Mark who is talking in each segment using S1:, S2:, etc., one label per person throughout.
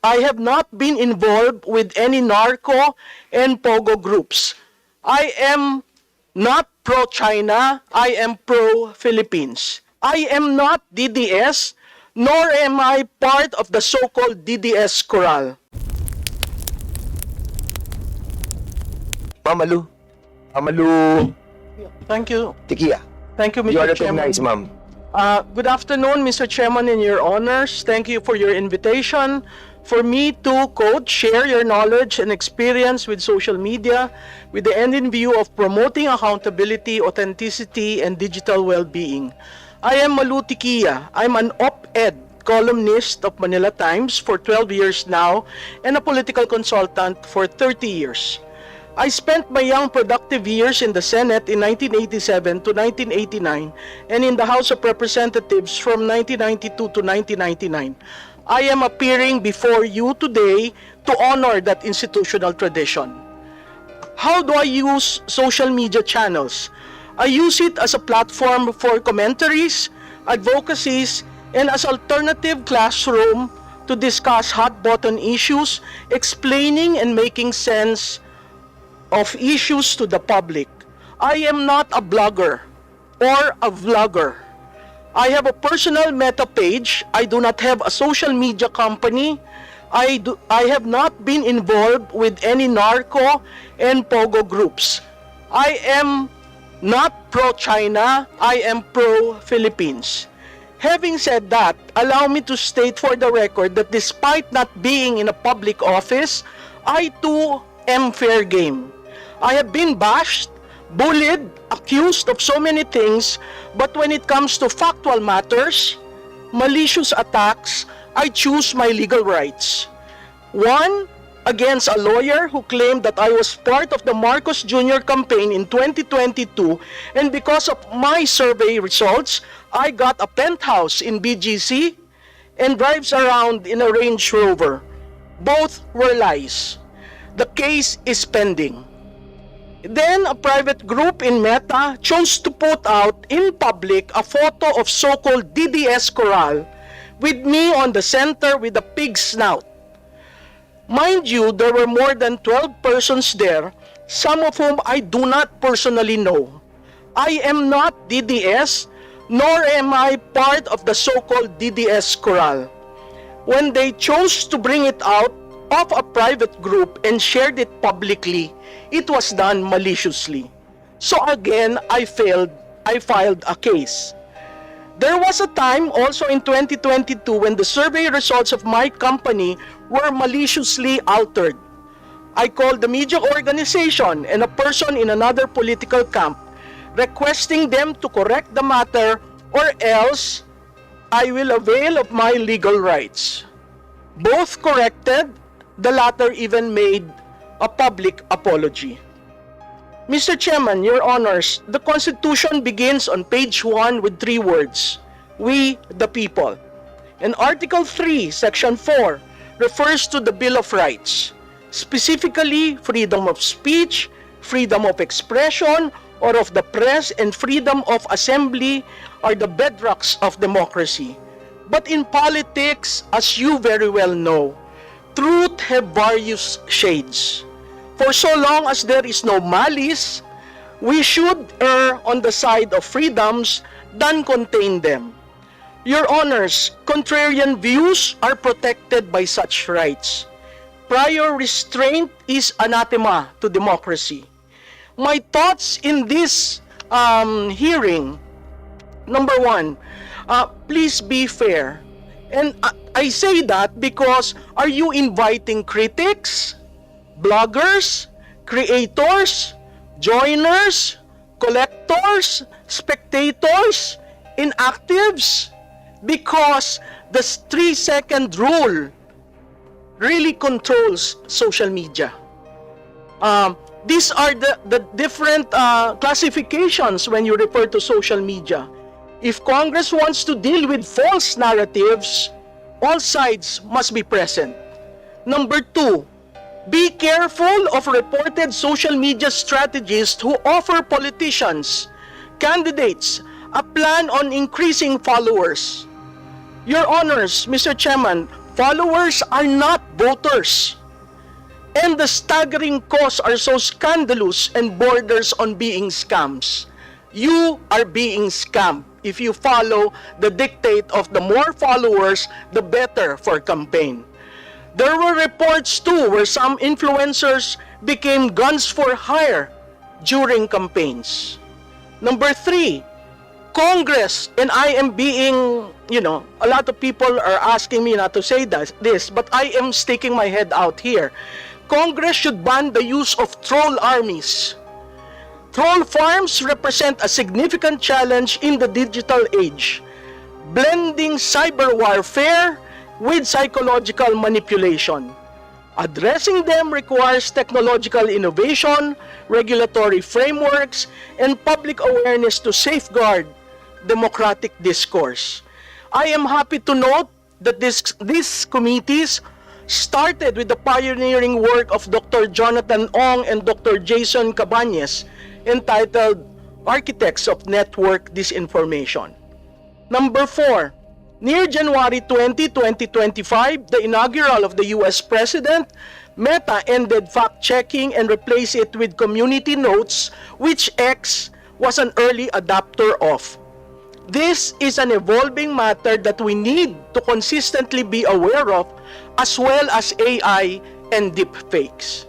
S1: I have not been involved with any narco and pogo groups. I am not pro-China, I am pro-Philippines. I am not DDS, nor am I part of the so-called DDS chorale.
S2: Ma'am Malou
S1: Thank you.
S2: Tiquia.
S1: Thank you,
S2: You are
S1: Mr. Chairman.
S2: recognized, ma'am.
S1: Good afternoon, Mr. Chairman and your honors. Thank you for your invitation for me to, quote, share your knowledge and experience with social media with the end in view of promoting accountability, authenticity, and digital well-being. I am Malou Tiquia. I'm an op-ed columnist of Manila Times for 12 years now and a political consultant for 30 years. I spent my young productive years in the Senate in 1987 to 1989 and in the House of Representatives from 1992 to 1999. I am appearing before you today to honor that institutional tradition. How do I use social media channels? I use it as a platform for commentaries, advocacies, and as alternative classroom to discuss hot-button issues, explaining and making sense of issues to the public. I am not a blogger or a vlogger. I have a personal meta page. I do not have a social media company. I have not been involved with any narco and pogo groups. I am not pro-China. I am pro-Philippines. Having said that, allow me to state for the record that despite not being in a public office, I too am fair game. I have been bashed, bullied, accused of so many things, but when it comes to factual matters, malicious attacks, I choose my legal rights. One, against a lawyer who claimed that I was part of the Marcos Jr. campaign in 2022, and because of my survey results, I got a penthouse in BGC and drives around in a Range Rover. Both were lies. The case is pending. Then a private group in Meta chose to put out in public a photo of so-called DDS chorale with me on the center with a pig snout. Mind you, there were more than 12 persons there, some of whom I do not personally know. I am not DDS, nor am I part of the so-called DDS chorale. When they chose to bring it out of a private group and shared it publicly, it was done maliciously. So again, I filed a case. There was a time also in 2022 when the survey results of my company were maliciously altered. I called the media organization and a person in another political camp, requesting them to correct the matter or else I will avail of my legal rights. Both corrected, the latter even made a public apology. Mr. Chairman, Your Honors, the Constitution begins on page 1 with 3 words, "We the people." And Article 3, Section 4, refers to the Bill of Rights, specifically freedom of speech, freedom of expression or of the press, and freedom of assembly are the bedrocks of democracy. But in politics, as you very well know, truth have various shades. For so long as there is no malice, we should err on the side of freedoms than contain them. Your Honors, contrarian views are protected by such rights. Prior restraint is anathema to democracy. My thoughts in this hearing, number one, please be fair. And I say that because are you inviting critics, bloggers, creators, joiners, collectors, spectators, inactives? Because the 3-second rule really controls social media. These are the different classifications when you refer to social media. If Congress wants to deal with false narratives, all sides must be present. Number 2, be careful of reported social media strategists who offer politicians, candidates, a plan on increasing followers. Your Honors, Mr. Chairman, Followers are not voters. And the staggering costs are so scandalous and borders on being scams. You are being scammed if you follow the dictate of the more followers, the better for campaign. There were reports too where some influencers became guns for hire during campaigns. Number 3, Congress, and I am being, a lot of people are asking me not to say this, but I am sticking my head out here. Congress should ban the use of troll armies. Troll farms represent a significant challenge in the digital age, blending cyber warfare with psychological manipulation. Addressing them requires technological innovation, regulatory frameworks, and public awareness to safeguard democratic discourse. I am happy to note that these committees started with the pioneering work of Dr. Jonathan Ong and Dr. Jason Cabañez, entitled Architects of Network Disinformation. Number 4, near January 20, 2025, the inaugural of the US President, Meta ended fact-checking and replaced it with community notes, which X was an early adopter of. This is an evolving matter that we need to consistently be aware of, as well as AI and deepfakes.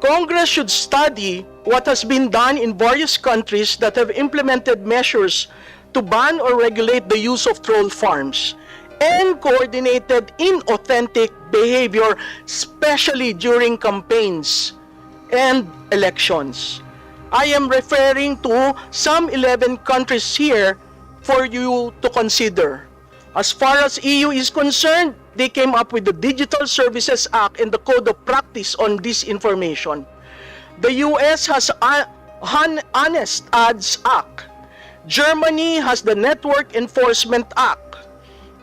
S1: Congress should study what has been done in various countries that have implemented measures to ban or regulate the use of troll farms and coordinated inauthentic behavior, especially during campaigns and elections. I am referring to some 11 countries here for you to consider. As far as EU is concerned, they came up with the Digital Services Act and the Code of Practice on Disinformation. The US has Honest Ads Act. Germany has the Network Enforcement Act.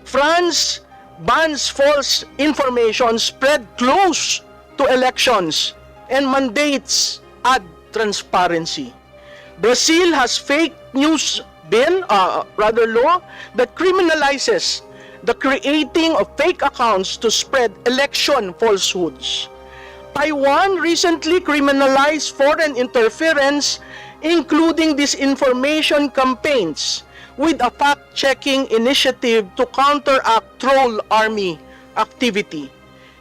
S1: France bans false information spread close to elections and mandates ad transparency. Brazil has fake news law that criminalizes the creating of fake accounts to spread election falsehoods. Taiwan recently criminalized foreign interference, including disinformation campaigns, with a fact-checking initiative to counteract troll army activity.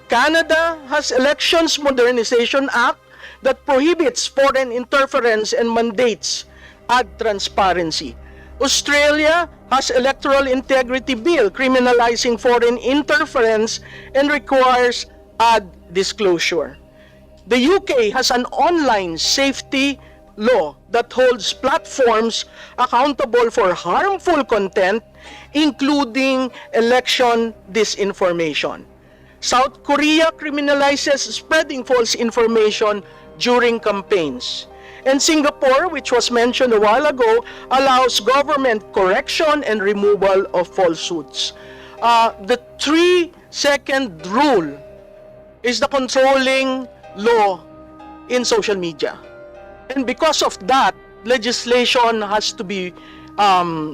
S1: Canada has Elections Modernization Act that prohibits foreign interference and mandates ad transparency. Australia has Electoral Integrity Bill criminalizing foreign interference and requires ad disclosure. The UK has an online safety law that holds platforms accountable for harmful content, including election disinformation. South Korea criminalizes spreading false information during campaigns. And Singapore, which was mentioned a while ago, allows government correction and removal of falsehoods. The 3-second rule is the controlling law in social media. And because of that, legislation has to be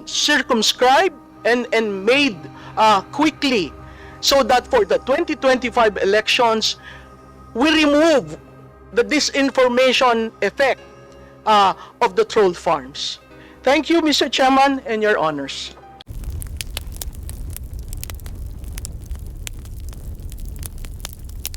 S1: circumscribed and made quickly so that for the 2025 elections, we remove the disinformation effect of the troll farms. Thank you, Mr. Chairman, and your honors.